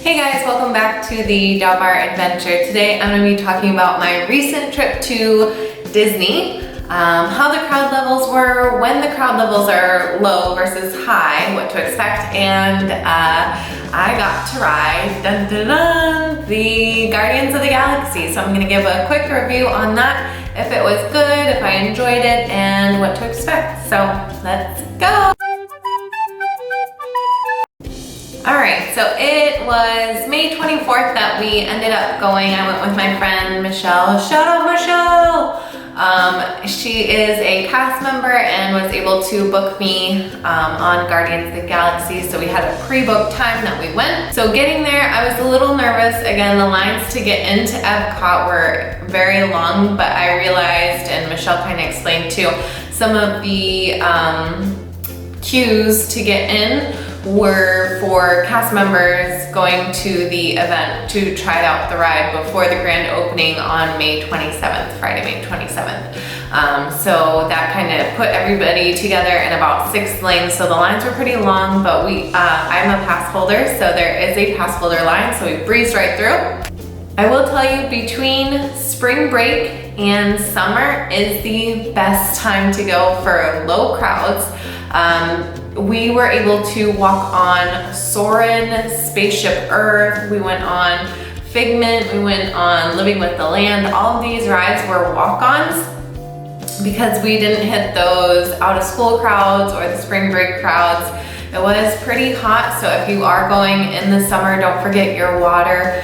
Hey guys, welcome back to the Del Mar Adventure. Today I'm going to be talking about my recent trip to Disney, how the crowd levels were, when the crowd levels are low versus high, what to expect, and I got to ride dun, dun, dun, the Guardians of the Galaxy. So I'm going to give a quick review on that, if it was good, if I enjoyed it, and what to expect. So let's go! Alright, so it was May 24th that we ended up going. I went with my friend Michelle. Shout out Michelle! She is a cast member and was able to book me on Guardians of the Galaxy, so we had a pre-booked time that we went. So getting there, I was a little nervous. Again, the lines to get into Epcot were very long, but I realized, and Michelle kind of explained too, some of the queues to get in were for cast members going to the event to try out the ride before the grand opening on May 27th, Friday, May 27th. So that kind of put everybody together in about 6 lanes. So the lines were pretty long, but I'm a pass holder, so there is a pass holder line, so we breezed right through. I will tell you, between spring break and summer is the best time to go for low crowds. We were able to walk on Soarin', Spaceship Earth, we went on Figment, we went on Living with the Land. All of these rides were walk-ons because we didn't hit those out of school crowds or the spring break crowds. It was pretty hot, so if you are going in the summer, don't forget your water.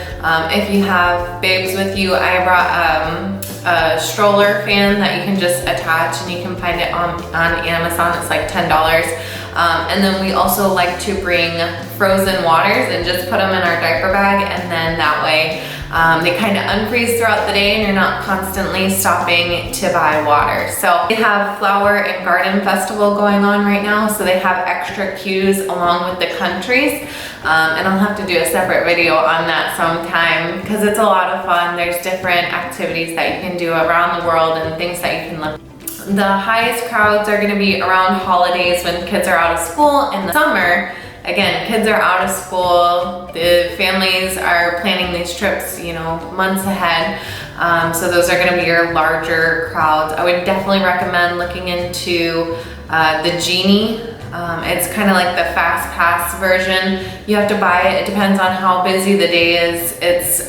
If you have babes with you, I brought a stroller fan that you can just attach, and you can find it on Amazon. It's like $10. And then we also like to bring frozen waters and just put them in our diaper bag, and then that way they kind of unfreeze throughout the day and you're not constantly stopping to buy water. So they have Flower and Garden Festival going on right now, so they have extra queues along with the countries. And I'll have to do a separate video on that sometime because it's a lot of fun. There's different activities that you can do around the world and things that you can look. The highest crowds are going to be around holidays when kids are out of school. In the summer, again, kids are out of school, the families are planning these trips, you know, months ahead. So those are going to be your larger crowds. I would definitely recommend looking into the Genie. It's kind of like the fast pass version. You have to buy it. It depends on how busy the day is. It's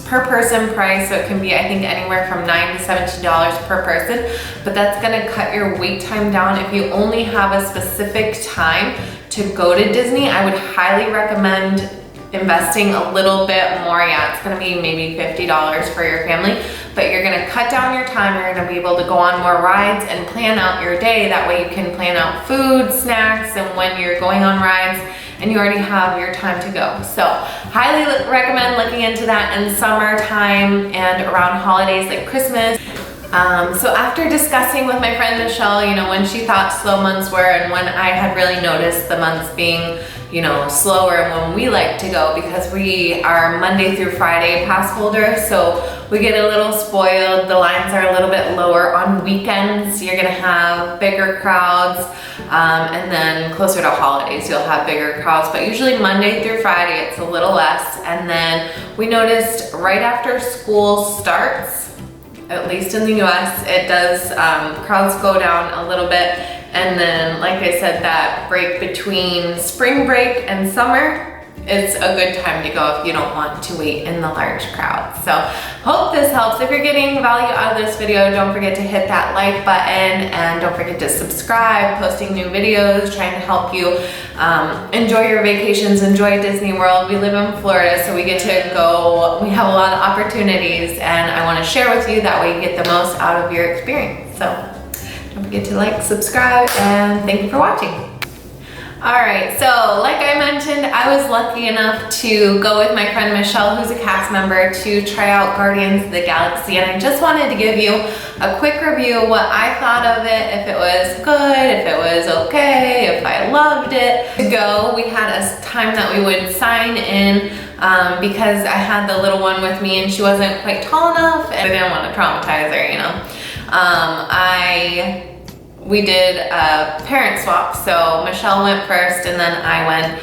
per person price, so it can be, I think, anywhere from $9 to $17 per person, but that's gonna cut your wait time down. If you only have a specific time to go to Disney, I would highly recommend investing a little bit more. Yeah, it's gonna be maybe $50 for your family, but you're gonna cut down your time. You're gonna be able to go on more rides and plan out your day. That way you can plan out food, snacks, and when you're going on rides, and you already have your time to go. So highly recommend looking into that in summertime and around holidays like Christmas. So after discussing with my friend Michelle, you know, when she thought slow months were and when I had really noticed the months being, you know, slower and when we like to go, because we are Monday through Friday pass holders, so we get a little spoiled. The lines are a little bit lower on weekends. You're gonna have bigger crowds, and then closer to holidays you'll have bigger crowds, but usually Monday through Friday it's a little less. And then we noticed right after school starts, at least in the US, it does, crowds go down a little bit. And then, like I said, that break between spring break and summer, it's a good time to go if you don't want to wait in the large crowds. So hope this helps. If you're getting value out of this video, don't forget to hit that like button and don't forget to subscribe. Posting new videos, trying to help you enjoy your vacations, enjoy Disney World. We live in Florida, so we get to go, we have a lot of opportunities, and I want to share with you, that way you get the most out of your experience. So don't forget to like, subscribe, and thank you for watching. Alright, so like I mentioned, I was lucky enough to go with my friend Michelle, who's a cast member, to try out Guardians of the Galaxy, and I just wanted to give you a quick review of what I thought of it, if it was good, if it was okay, if I loved it. To go, we had a time that we would sign in because I had the little one with me and she wasn't quite tall enough, and I didn't want to traumatize her, you know. We did a parent swap, so Michelle went first and then I went.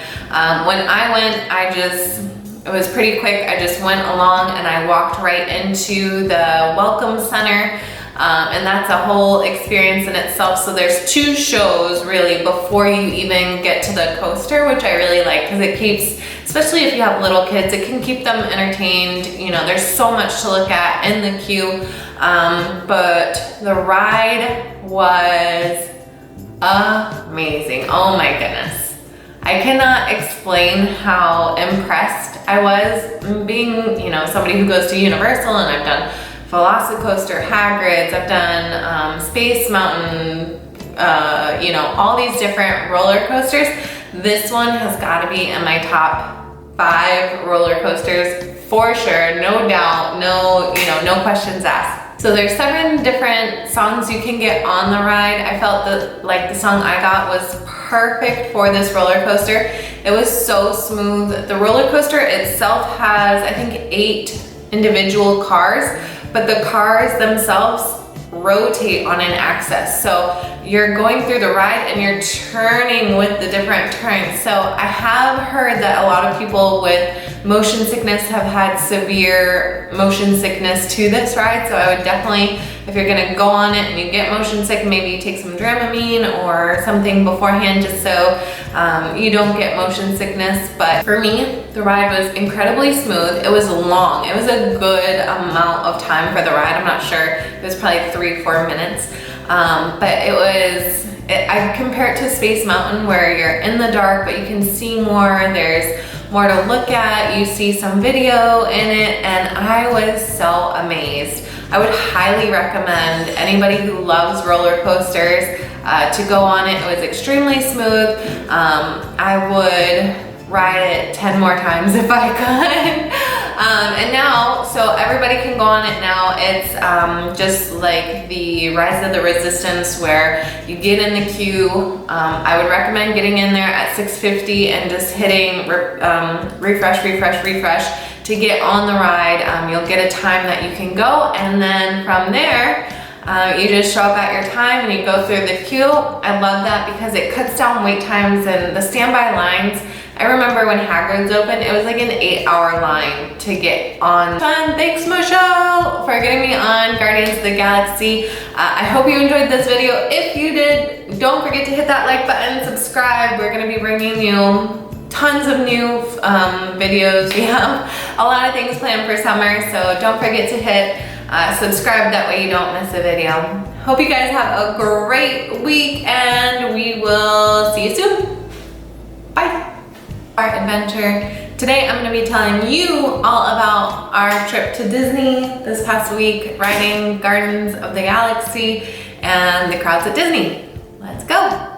When I went, I just It was pretty quick. I just went along and I walked right into the Welcome Center. And that's a whole experience in itself. So there's 2 shows really before you even get to the coaster, which I really like because it keeps, especially if you have little kids, it can keep them entertained. You know, there's so much to look at in the queue. But the ride was amazing. Oh my goodness. I cannot explain how impressed I was being, you know, somebody who goes to Universal, and I've done Velocicoaster, Hagrid's, I've done Space Mountain, you know, all these different roller coasters. This one has got to be in my top 5 roller coasters for sure, no doubt, no, you know, no questions asked. So there's 7 different songs you can get on the ride. I felt that like the song I got was perfect for this roller coaster. It was so smooth. The roller coaster itself has, I think, 8 individual cars, but the cars themselves rotate on an axis. So you're going through the ride and you're turning with the different turns. So I have heard that a lot of people with motion sickness have had severe motion sickness to this ride. So I would definitely, if you're gonna go on it and you get motion sick, maybe take some Dramamine or something beforehand just so you don't get motion sickness. But for me, the ride was incredibly smooth. It was long. It was a good amount of time for the ride. I'm not sure. It was probably 3-4 minutes. But it was, I compare it to Space Mountain where you're in the dark, but you can see more. There's more to look at. You see some video in it, and I was so amazed. I would highly recommend anybody who loves roller coasters to go on it. It was extremely smooth. I would ride it 10 more times if I could. And now, so everybody can go on it now. It's just like the Rise of the Resistance where you get in the queue. I would recommend getting in there at 6:50 and just hitting refresh, refresh, refresh to get on the ride. You'll get a time that you can go, and then from there, you just show up at your time and you go through the queue. I love that because it cuts down wait times and the standby lines. I remember when Hagrid's opened, it was like an 8-hour line to get on. Fun. Thanks, Michelle, for getting me on Guardians of the Galaxy. I hope you enjoyed this video. If you did, don't forget to hit that like button, subscribe. We're gonna be bringing you tons of new videos. We have a lot of things planned for summer, so don't forget to hit subscribe, that way you don't miss a video. Hope you guys have a great week, and we will see you soon. Bye. Our adventure. Today I'm going to be telling you all about our trip to Disney this past week, riding Guardians of the Galaxy and the crowds at Disney. Let's go.